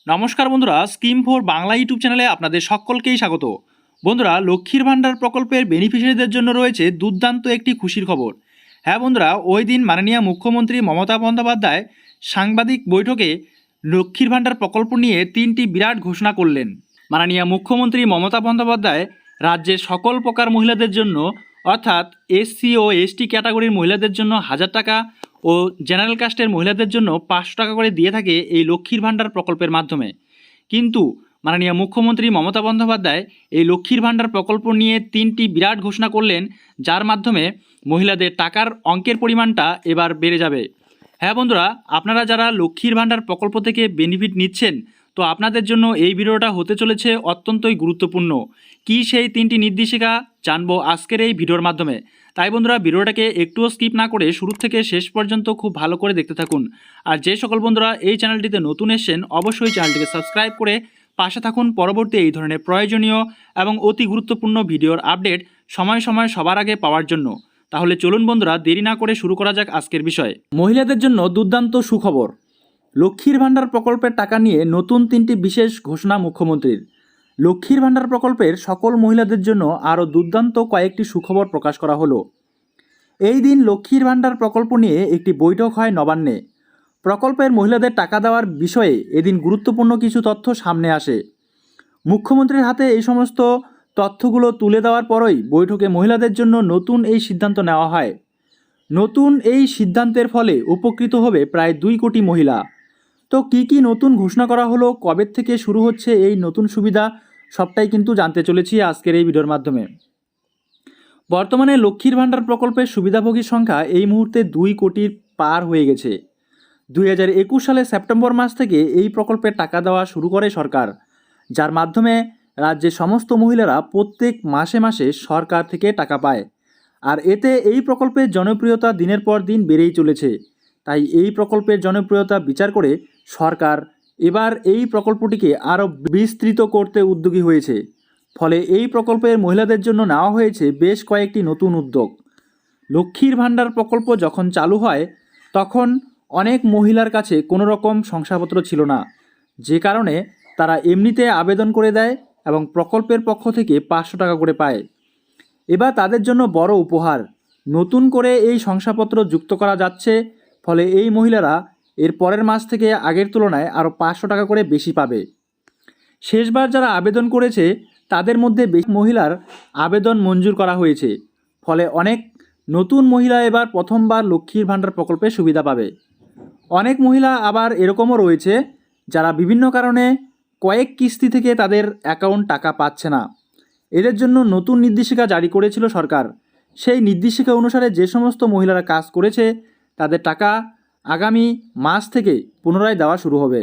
নমস্কার বন্ধুরা, scheme for Bangla YouTube চ্যানেলে আপনাদের সকলকেই স্বাগত। বন্ধুরা, লক্ষ্মীর ভাণ্ডার প্রকল্পের বেনিফিশিয়ারিদের জন্য রয়েছে দুর্দান্ত একটি খুশির খবর। হ্যাঁ বন্ধুরা, ওই দিন মাননীয় মুখ্যমন্ত্রী মমতা বন্দ্যোপাধ্যায় সাংবাদিক বৈঠকে লক্ষ্মীর ভাণ্ডার প্রকল্প নিয়ে 3টি বিরাট ঘোষণা করলেন। মাননীয় মুখ্যমন্ত্রী মমতা বন্দ্যোপাধ্যায় রাজ্যের সকল প্রকার মহিলাদের জন্য অর্থাৎ এসসি ও এসটি ক্যাটাগরির মহিলাদের জন্য 1000 টাকা ও জেনারেল কাস্টের মহিলাদের জন্য 500 টাকা করে দিয়ে থাকে এই লক্ষ্মীর ভাণ্ডার প্রকল্পের মাধ্যমে। কিন্তু মাননীয় মুখ্যমন্ত্রী মমতা বন্দ্যোপাধ্যায় এই লক্ষ্মীর ভাণ্ডার প্রকল্প নিয়ে 3টি বিরাট ঘোষণা করলেন, যার মাধ্যমে মহিলাদের টাকার অঙ্কের পরিমাণটা এবার বেড়ে যাবে। হ্যাঁ বন্ধুরা, আপনারা যারা লক্ষ্মীর ভাণ্ডার প্রকল্প থেকে বেনিফিট নিচ্ছেন, তো আপনাদের জন্য এই ভিডিওটা হতে চলেছে অত্যন্তই গুরুত্বপূর্ণ। কি সেই 3টি নির্দেশিকা জানবো আজকের এই ভিডিওর মাধ্যমে। তাই বন্ধুরা, ভিডিওটাকে একটুও স্কিপ না করে শুরু থেকে শেষ পর্যন্ত খুব ভালো করে দেখতে থাকুন। আর যে সকল বন্ধুরা এই চ্যানেলটিতে নতুন এসেছেন, অবশ্যই চ্যানেলটিকে সাবস্ক্রাইব করে পাশে থাকুন পরবর্তী এই ধরনের প্রয়োজনীয় এবং অতি গুরুত্বপূর্ণ ভিডিওর আপডেট সময় সময় সবার আগে পাওয়ার জন্য। তাহলে চলুন বন্ধুরা, দেরি না করে শুরু করা যাক আজকের বিষয়। মহিলাদের জন্য দুর্দান্ত সুখবর। লক্ষ্মীর ভাণ্ডার প্রকল্পের টাকা নিয়ে নতুন 3টি বিশেষ ঘোষণা মুখ্যমন্ত্রীর। লক্ষ্মীর ভাণ্ডার প্রকল্পের সকল মহিলাদের জন্য আরও দুর্দান্ত কয়েকটি সুখবর প্রকাশ করা হলো। এই দিন লক্ষ্মীর ভাণ্ডার প্রকল্প নিয়ে একটি বৈঠক হয় নবান্নে। প্রকল্পের মহিলাদের টাকা দেওয়ার বিষয়ে এদিন গুরুত্বপূর্ণ কিছু তথ্য সামনে আসে। মুখ্যমন্ত্রীর হাতে এই সমস্ত তথ্যগুলো তুলে দেওয়ার পরই বৈঠকে মহিলাদের জন্য নতুন এই সিদ্ধান্ত নেওয়া হয়। নতুন এই সিদ্ধান্তের ফলে উপকৃত হবে প্রায় 2 কোটি মহিলা। তো কি নতুন ঘোষণা করা হলো, কবে থেকে শুরু হচ্ছে এই নতুন সুবিধা, সবটাই কিন্তু জানতে চলেছি আজকের এই ভিডিওর মাধ্যমে। বর্তমানে লক্ষ্মীর ভাণ্ডার প্রকল্পের সুবিধাভোগীর সংখ্যা এই মুহূর্তে 2 কোটির পার হয়ে গেছে। 2021 সালে সেপ্টেম্বর মাস থেকে এই প্রকল্পের টাকা দেওয়া শুরু করে সরকার, যার মাধ্যমে রাজ্যের সমস্ত মহিলারা প্রত্যেক মাসে মাসে সরকার থেকে টাকা পায়। আর এতে এই প্রকল্পের জনপ্রিয়তা দিনের পর দিন বেড়েই চলেছে। তাই এই প্রকল্পের জনপ্রিয়তা বিচার করে সরকার এবার এই প্রকল্পটিকে আরও বিস্তৃত করতে উদ্যোগী হয়েছে। ফলে এই প্রকল্পের মহিলাদের জন্য নেওয়া হয়েছে বেশ কয়েকটি নতুন উদ্যোগ। লক্ষ্মীর ভাণ্ডার প্রকল্প যখন চালু হয় তখন অনেক মহিলার কাছে কোনো রকম শংসাপত্র ছিল না, যে কারণে তারা এমনিতে আবেদন করে দেয় এবং প্রকল্পের পক্ষ থেকে 500 টাকা করে পায়। এবার তাদের জন্য বড় উপহার, নতুন করে এই শংসাপত্র যুক্ত করা যাচ্ছে। ফলে এই মহিলারা এর পরের মাস থেকে আগের তুলনায় আরও 500 টাকা করে বেশি পাবে। শেষবার যারা আবেদন করেছে তাদের মধ্যে বেশি মহিলার আবেদন মঞ্জুর করা হয়েছে। ফলে অনেক নতুন মহিলা এবার প্রথমবার লক্ষ্মীর ভাণ্ডার প্রকল্পের সুবিধা পাবে। অনেক মহিলা আবার এরকমও রয়েছে যারা বিভিন্ন কারণে কয়েক কিস্তি থেকে তাদের অ্যাকাউন্ট টাকা পাচ্ছে না। এদের জন্য নতুন নির্দেশিকা জারি করেছিল সরকার। সেই নির্দেশিকা অনুসারে যে সমস্ত মহিলারা কাজ করেছে তাদের টাকা আগামী মাস থেকে পুনরায় দেওয়া শুরু হবে।